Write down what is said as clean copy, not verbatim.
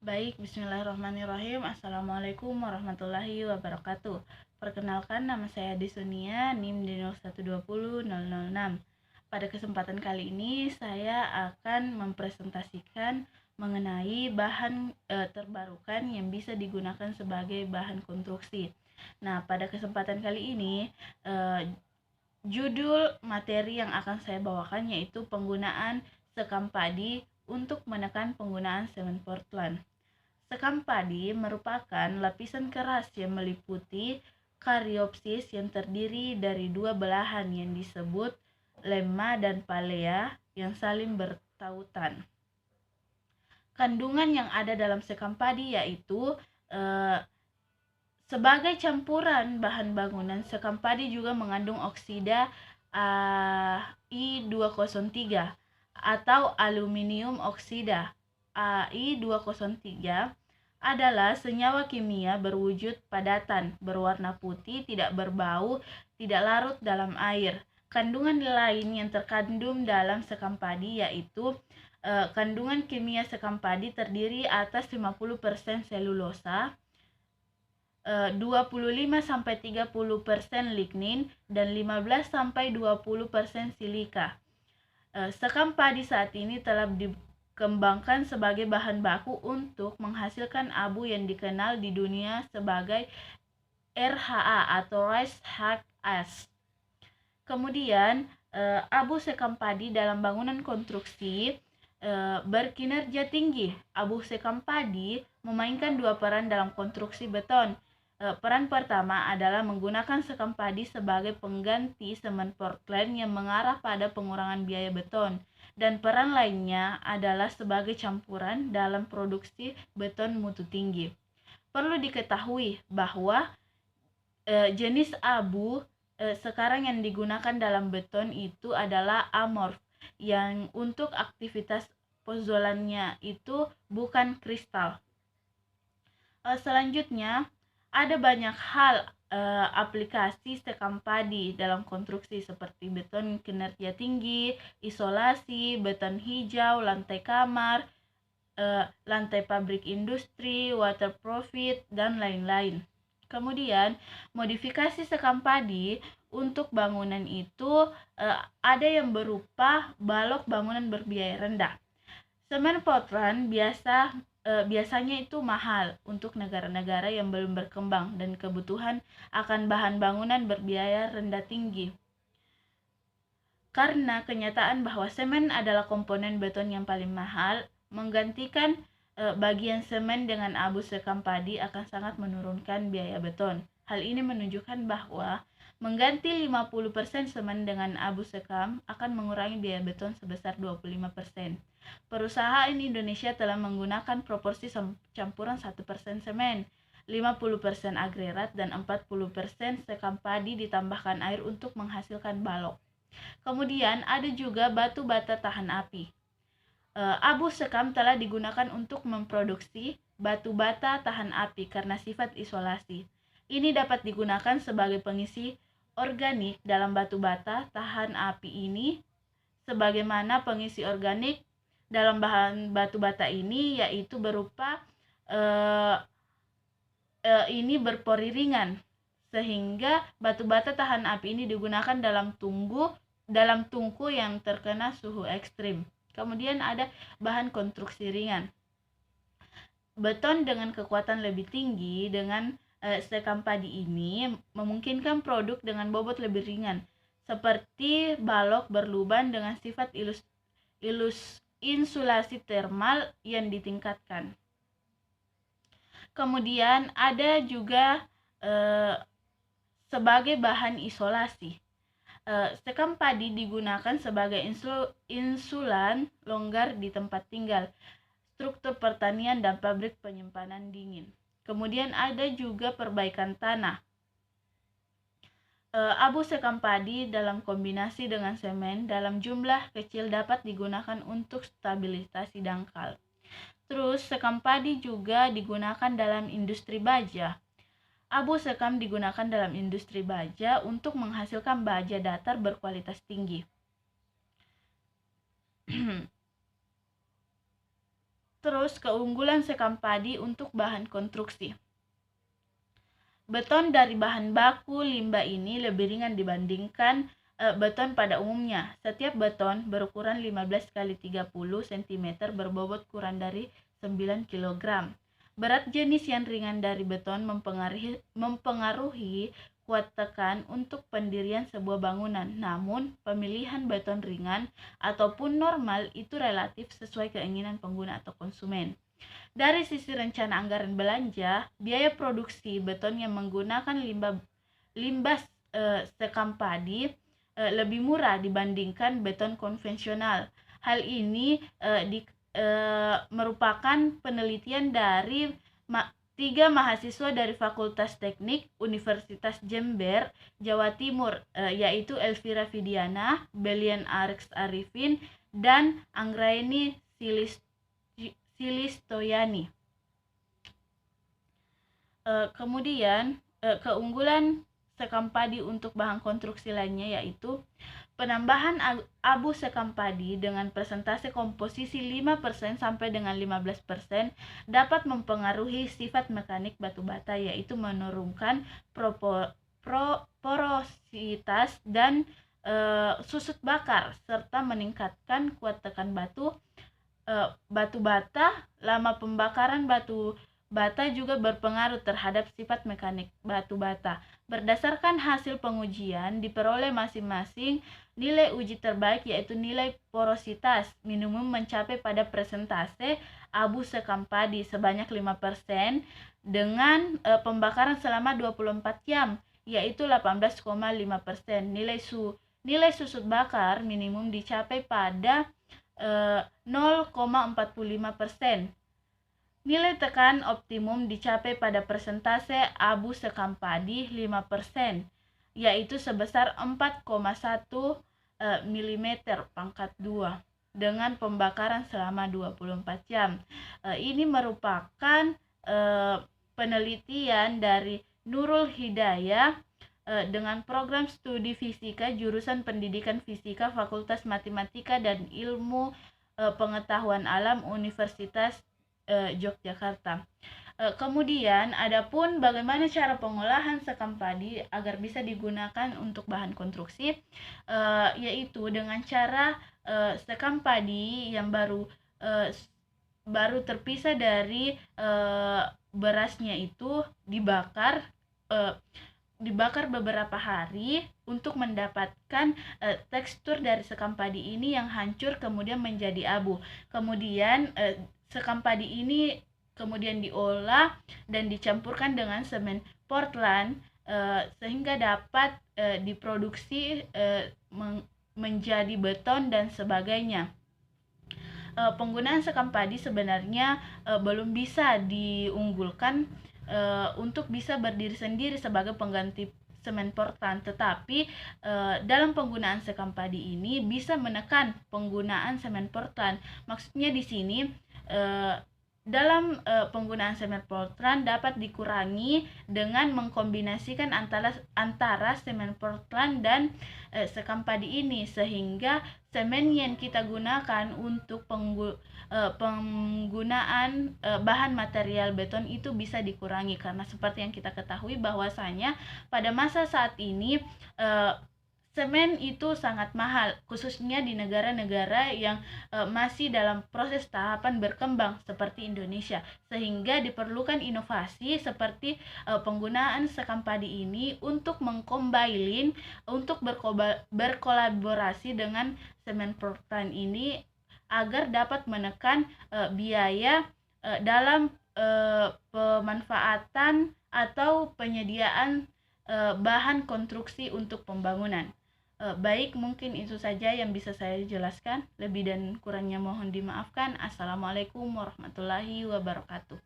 Baik, bismillahirrahmanirrahim. Assalamualaikum warahmatullahi wabarakatuh. Perkenalkan, nama saya Desonia, NIM di 0120006. Pada kesempatan kali ini, saya akan mempresentasikan mengenai bahan terbarukan yang bisa digunakan sebagai bahan konstruksi. Nah, pada kesempatan kali ini, judul materi yang akan saya bawakan yaitu penggunaan sekam padi untuk menekan penggunaan semen Portland. Sekam padi merupakan lapisan keras yang meliputi kariopsis yang terdiri dari dua belahan yang disebut lemma dan palea yang saling bertautan. Kandungan yang ada dalam sekam padi yaitu sebagai campuran bahan bangunan, sekam padi juga mengandung oksida I203 atau aluminium oksida. Ai203 adalah senyawa kimia berwujud padatan, berwarna putih, tidak berbau, tidak larut dalam air. Kandungan lain yang terkandung dalam sekam padi yaitu kandungan kimia sekam padi terdiri atas 50% selulosa, 25-30% lignin, dan 15-20% silika. Sekam padi saat ini telah dikembangkan sebagai bahan baku untuk menghasilkan abu yang dikenal di dunia sebagai RHA atau Rice Hack Ash. Kemudian abu sekam padi dalam bangunan konstruksi berkinerja tinggi. Abu sekam padi memainkan dua peran dalam konstruksi beton. Peran pertama adalah menggunakan sekam padi sebagai pengganti semen Portland yang mengarah pada pengurangan biaya beton, dan peran lainnya adalah sebagai campuran dalam produksi beton mutu tinggi. Perlu diketahui bahwa jenis abu sekarang yang digunakan dalam beton itu adalah amorf, yang untuk aktivitas pozolannya itu bukan kristal. Selanjutnya, ada banyak hal aplikasi sekam padi dalam konstruksi seperti beton kinerja tinggi, isolasi, beton hijau, lantai kamar, lantai pabrik industri, waterproofing, dan lain-lain. Kemudian, modifikasi sekam padi untuk bangunan itu ada yang berupa balok bangunan berbiaya rendah. Semen Portland biasanya itu mahal untuk negara-negara yang belum berkembang dan kebutuhan akan bahan bangunan berbiaya rendah tinggi. Karena kenyataan bahwa semen adalah komponen beton yang paling mahal, menggantikan bagian semen dengan abu sekam padi akan sangat menurunkan biaya beton. Hal ini menunjukkan bahwa mengganti 50% semen dengan abu sekam akan mengurangi biaya beton sebesar 25%. Perusahaan Indonesia telah menggunakan proporsi campuran 1% semen, 50% agregat, dan 40% sekam padi ditambahkan air untuk menghasilkan balok. Kemudian ada juga batu bata tahan api. Abu sekam telah digunakan untuk memproduksi batu bata tahan api karena sifat isolasi. Ini dapat digunakan sebagai pengisi organik dalam batu bata tahan api ini, sebagaimana pengisi organik dalam bahan batu bata ini yaitu berupa ini berpori ringan, sehingga batu bata tahan api ini digunakan dalam tungku yang terkena suhu ekstrim. Kemudian ada bahan konstruksi ringan. Beton dengan kekuatan lebih tinggi dengan sekam padi ini memungkinkan produk dengan bobot lebih ringan, seperti balok berluban dengan sifat insulasi termal yang ditingkatkan. Kemudian ada juga sebagai bahan isolasi. Sekam padi digunakan sebagai insulan longgar di tempat tinggal, struktur pertanian, dan pabrik penyimpanan dingin. Kemudian ada juga perbaikan tanah. Abu sekam padi dalam kombinasi dengan semen dalam jumlah kecil dapat digunakan untuk stabilisasi dangkal. Terus sekam padi juga digunakan dalam industri baja. Abu sekam digunakan dalam industri baja untuk menghasilkan baja datar berkualitas tinggi. Terus keunggulan sekam padi untuk bahan konstruksi. Beton dari bahan baku limbah ini lebih ringan dibandingkan beton pada umumnya. Setiap beton berukuran 15 x 30 cm berbobot kurang dari 9 kg. Berat jenis yang ringan dari beton mempengaruhi kuat tekan untuk pendirian sebuah bangunan. Namun, pemilihan beton ringan ataupun normal itu relatif sesuai keinginan pengguna atau konsumen. Dari sisi rencana anggaran belanja, biaya produksi beton yang menggunakan limbah sekam padi lebih murah dibandingkan beton konvensional. Hal ini merupakan penelitian dari 3 mahasiswa dari Fakultas Teknik Universitas Jember, Jawa Timur, yaitu Elvira Fidiana, Belian Arex Arifin, dan Anggraini Silistoyani. Kemudian keunggulan sekam padi untuk bahan konstruksi lainnya yaitu penambahan abu sekam padi dengan persentase komposisi 5% sampai dengan 15% dapat mempengaruhi sifat mekanik batu bata, yaitu menurunkan porositas dan susut bakar serta meningkatkan kuat tekan batu bata. Lama pembakaran batu bata juga berpengaruh terhadap sifat mekanik batu bata. Berdasarkan hasil pengujian diperoleh masing-masing nilai uji terbaik, yaitu nilai porositas minimum mencapai pada persentase abu sekam padi sebanyak 5% dengan pembakaran selama 24 jam, yaitu 18,5%. Nilai susut bakar minimum dicapai pada 0,45%. Nilai tekan optimum dicapai pada persentase abu sekam padi 5%, yaitu sebesar 4,1 mm pangkat 2 dengan pembakaran selama 24 jam. Ini merupakan penelitian dari Nurul Hidayah dengan program studi fisika jurusan Pendidikan Fisika Fakultas Matematika dan Ilmu Pengetahuan Alam Universitas Yogyakarta. Kemudian adapun bagaimana cara pengolahan sekam padi agar bisa digunakan untuk bahan konstruksi, yaitu dengan cara sekam padi yang baru terpisah dari berasnya itu dibakar beberapa hari untuk mendapatkan tekstur dari sekam padi ini yang hancur kemudian menjadi abu. Kemudian sekam padi ini kemudian diolah dan dicampurkan dengan semen Portland sehingga dapat diproduksi menjadi beton dan sebagainya. Penggunaan sekam padi sebenarnya belum bisa diunggulkan untuk bisa berdiri sendiri sebagai pengganti semen Portland, tetapi dalam penggunaan sekam padi ini bisa menekan penggunaan semen Portland. Maksudnya di sini dalam penggunaan semen Portland dapat dikurangi dengan mengkombinasikan antara semen Portland dan sekam padi ini, sehingga semen yang kita gunakan untuk penggunaan bahan material beton itu bisa dikurangi, karena seperti yang kita ketahui bahwasanya pada masa saat ini semen itu sangat mahal, khususnya di negara-negara yang masih dalam proses tahapan berkembang seperti Indonesia, sehingga diperlukan inovasi seperti penggunaan sekam padi ini untuk mengkombailin, untuk berkolaborasi dengan semen Portland ini agar dapat menekan biaya dalam pemanfaatan atau penyediaan bahan konstruksi untuk pembangunan. Baik, mungkin itu saja yang bisa saya jelaskan. Lebih dan kurangnya mohon dimaafkan. Assalamualaikum warahmatullahi wabarakatuh.